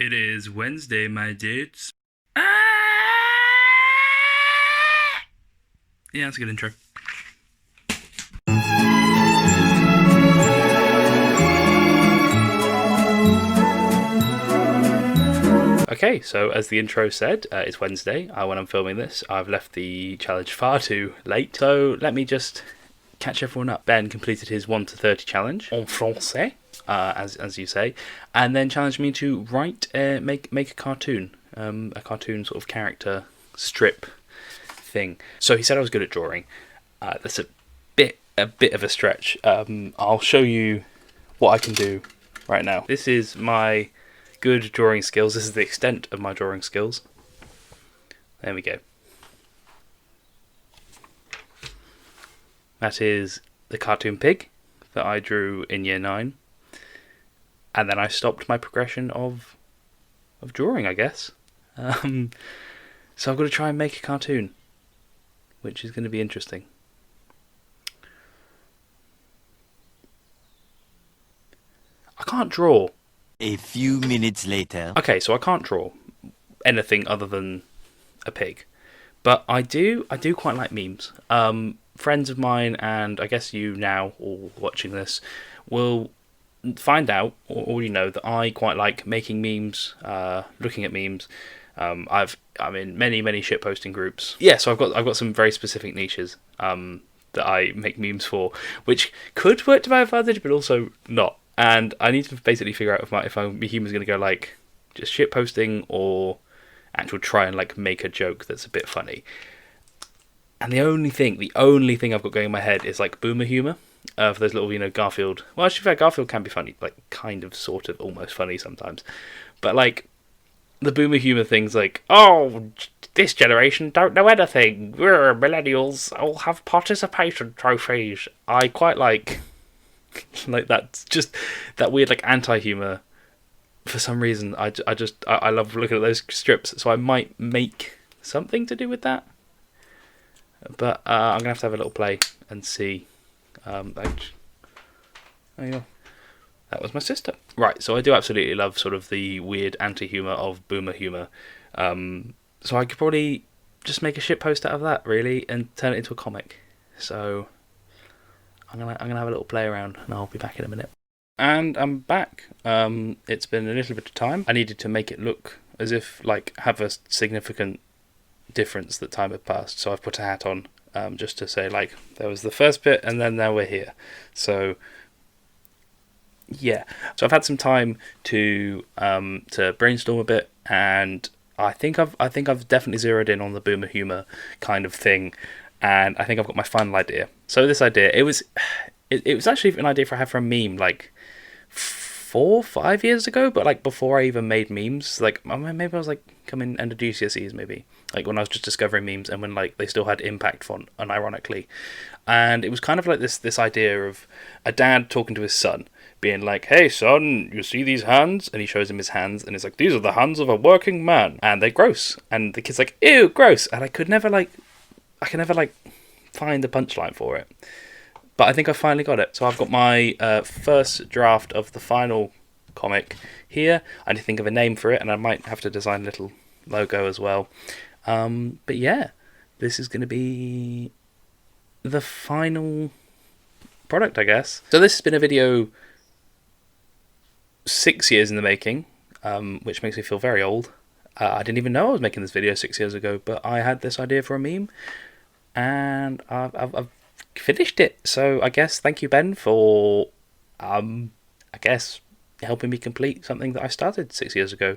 It is Wednesday, my dudes. Yeah, that's a good intro. Okay, so as the intro said, it's Wednesday when I'm filming this. I've left the challenge far too late, so let me just catch everyone up. Ben completed his 1 to 30 challenge, en français, as you say, and then challenged me to make a cartoon sort of character strip thing. So he said I was good at drawing. That's a bit of a stretch. I'll show you what I can do right now. This is my good drawing skills. This is the extent of my drawing skills. There we go. That is the cartoon pig that I drew in year 9. And then I stopped my progression of drawing, I guess. So I've got to try and make a cartoon, which is going to be interesting. I can't draw. A few minutes later. Okay, so I can't draw anything other than a pig, but I do quite like memes. Friends of mine, and I guess you now, all watching this, will find out or already know that I quite like making memes, looking at memes. I'm in many shitposting groups. Yeah, so I've got some very specific niches that I make memes for, which could work to my advantage, but also not. And I need to basically figure out if my humor's going to go like just shit posting or actually try and like make a joke that's a bit funny. And the only thing I've got going in my head is like boomer humor for those little, Garfield. Well, actually, Garfield can be funny, like kind of, sort of, almost funny sometimes. But like the boomer humor things, like, oh, this generation don't know anything. We're millennials all have participation trophies. I quite like. Like that's just that weird like anti-humor. For some reason, I love looking at those strips, so I might make something to do with that. But I'm gonna have to have a little play and see. Oh yeah, that was my sister. Right, so I do absolutely love sort of the weird anti-humor of boomer humor. So I could probably just make a shit post out of that really and turn it into a comic. So I'm gonna have a little play around, and I'll be back in a minute. And I'm back. It's been a little bit of time. I needed to make it look as if like have a significant difference that time had passed. So I've put a hat on, just to say like there was the first bit, and then now we're here. So yeah. So I've had some time to brainstorm a bit, and I think I've definitely zeroed in on the boomer humor kind of thing. And I think I've got my final idea. So this idea, it was actually an idea I had for a meme like 4-5 years ago, but like before I even made memes. Like maybe I was like coming end of GCSEs, maybe like when I was just discovering memes and when like they still had impact font, unironically. And it was kind of like this idea of a dad talking to his son, being like, "Hey son, you see these hands?" And he shows him his hands, and it's like, "These are the hands of a working man, and they're gross." And the kid's like, "Ew, gross." And I can never find the punchline for it. But I think I finally got it. So I've got my first draft of the final comic here. I need to think of a name for it, and I might have to design a little logo as well. But yeah, this is going to be the final product, I guess. So this has been a video 6 years in the making, which makes me feel very old. I didn't even know I was making this video 6 years ago, but I had this idea for a meme, and I've finished it. So I guess thank you, Ben, for helping me complete something that I started 6 years ago.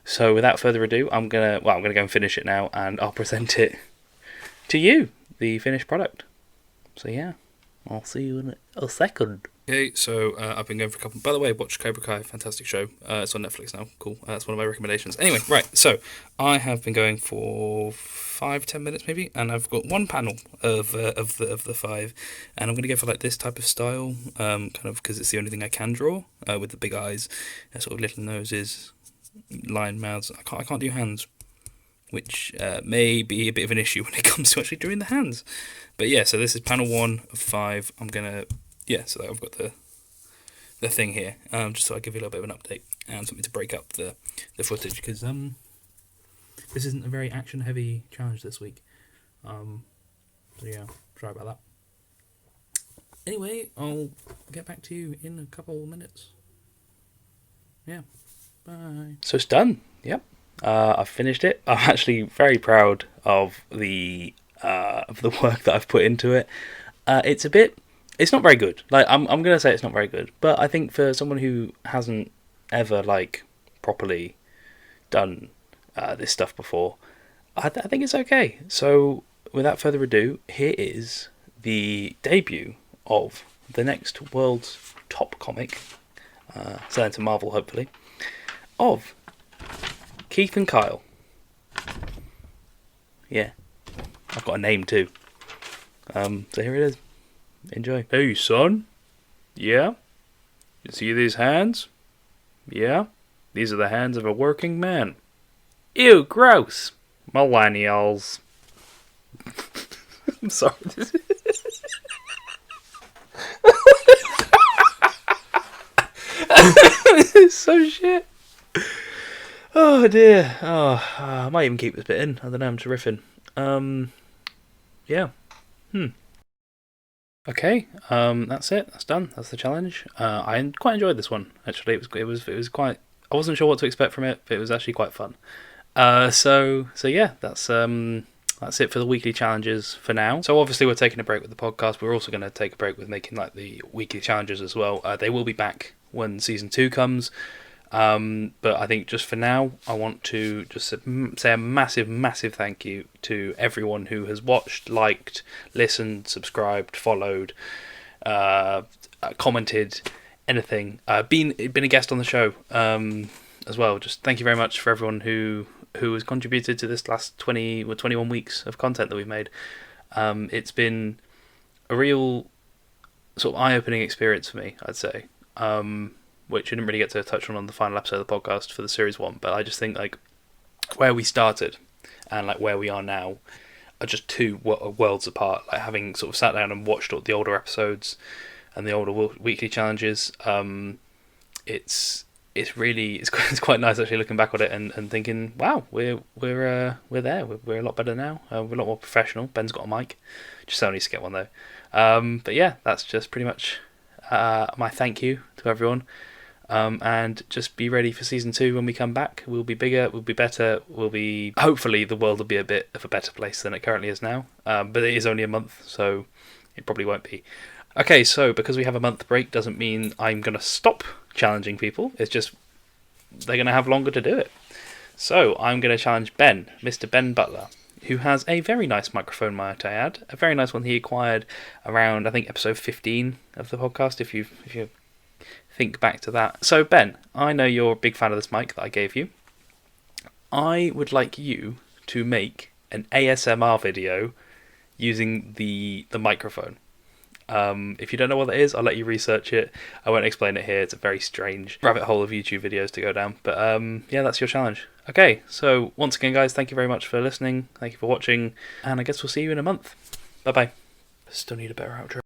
So without further ado, I'm gonna go and finish it now, and I'll present it to you, the finished product. So yeah, I'll see you in a second. Okay, so I've been going for a couple. By the way, watch Cobra Kai, fantastic show. It's on Netflix now. Cool. That's one of my recommendations. Anyway, right. So I have been going for 5-10 minutes maybe, and I've got one panel of the 5, and I'm going to go for like this type of style, kind of because it's the only thing I can draw, with the big eyes, sort of little noses, lion mouths. I can't do hands, which may be a bit of an issue when it comes to actually doing the hands. But yeah, so this is panel 1 of 5. So I've got the thing here, just so I give you a little bit of an update and something to break up the the footage, because this isn't a very action heavy challenge this week. So yeah, sorry about that. Anyway, I'll get back to you in a couple minutes. Yeah, bye. So it's done. Yep, I've finished it. I'm actually very proud of the work that I've put into it. It's not very good. Like I'm gonna say it's not very good, but I think for someone who hasn't ever properly done this stuff before, I think it's okay. So without further ado, here is the debut of the next world's top comic, selling to Marvel hopefully, of Keith and Kyle. Yeah, I've got a name too. So here it is. Enjoy. Hey son, yeah? You see these hands? Yeah? These are the hands of a working man. Ew, gross. Millennials. I'm sorry. This is so shit. Oh dear. I might even keep this bit in. I don't know, I'm just riffing. Yeah. Okay, that's it. That's done. That's the challenge. I quite enjoyed this one. Actually, it was quite. I wasn't sure what to expect from it, but it was actually quite fun. So yeah, that's it for the weekly challenges for now. So obviously we're taking a break with the podcast. We're also going to take a break with making the weekly challenges as well. They will be back when season 2 comes. But I think just for now, I want to just say a massive thank you to everyone who has watched, liked, listened, subscribed, followed, commented, anything, been a guest on the show as well. Just thank you very much for everyone who has contributed to this last 20 or 21 weeks of content that we've made. It's been a real sort of eye-opening experience for me, I'd say. Which I didn't really get to touch on the final episode of the podcast for the series 1, but I just think where we started and where we are now are just two worlds apart. Having sort of sat down and watched all the older episodes and the older weekly challenges, it's quite nice actually looking back on it and thinking, wow, we're there. We're a lot better now. We're a lot more professional. Ben's got a mic. Joscel needs to get one though. But yeah, that's just pretty much my thank you to everyone. And just be ready for season 2 when we come back. We'll be bigger, we'll be better, hopefully the world will be a bit of a better place than it currently is now. But it is only a month, so it probably won't be. Okay, so because we have a month break doesn't mean I'm going to stop challenging people. It's just they're going to have longer to do it. So I'm going to challenge Ben, Mr. Ben Butler, who has a very nice microphone, might I add. A very nice one he acquired around, I think, episode 15 of the podcast, if you think back to that. So Ben, I know you're a big fan of this mic that I gave you. I would like you to make an ASMR video using the microphone. If you don't know what that is, I'll let you research it. I won't explain it here. It's a very strange rabbit hole of YouTube videos to go down. But yeah, that's your challenge. Okay, so once again, guys, thank you very much for listening. Thank you for watching. And I guess we'll see you in a month. Bye-bye. Still need a better outro.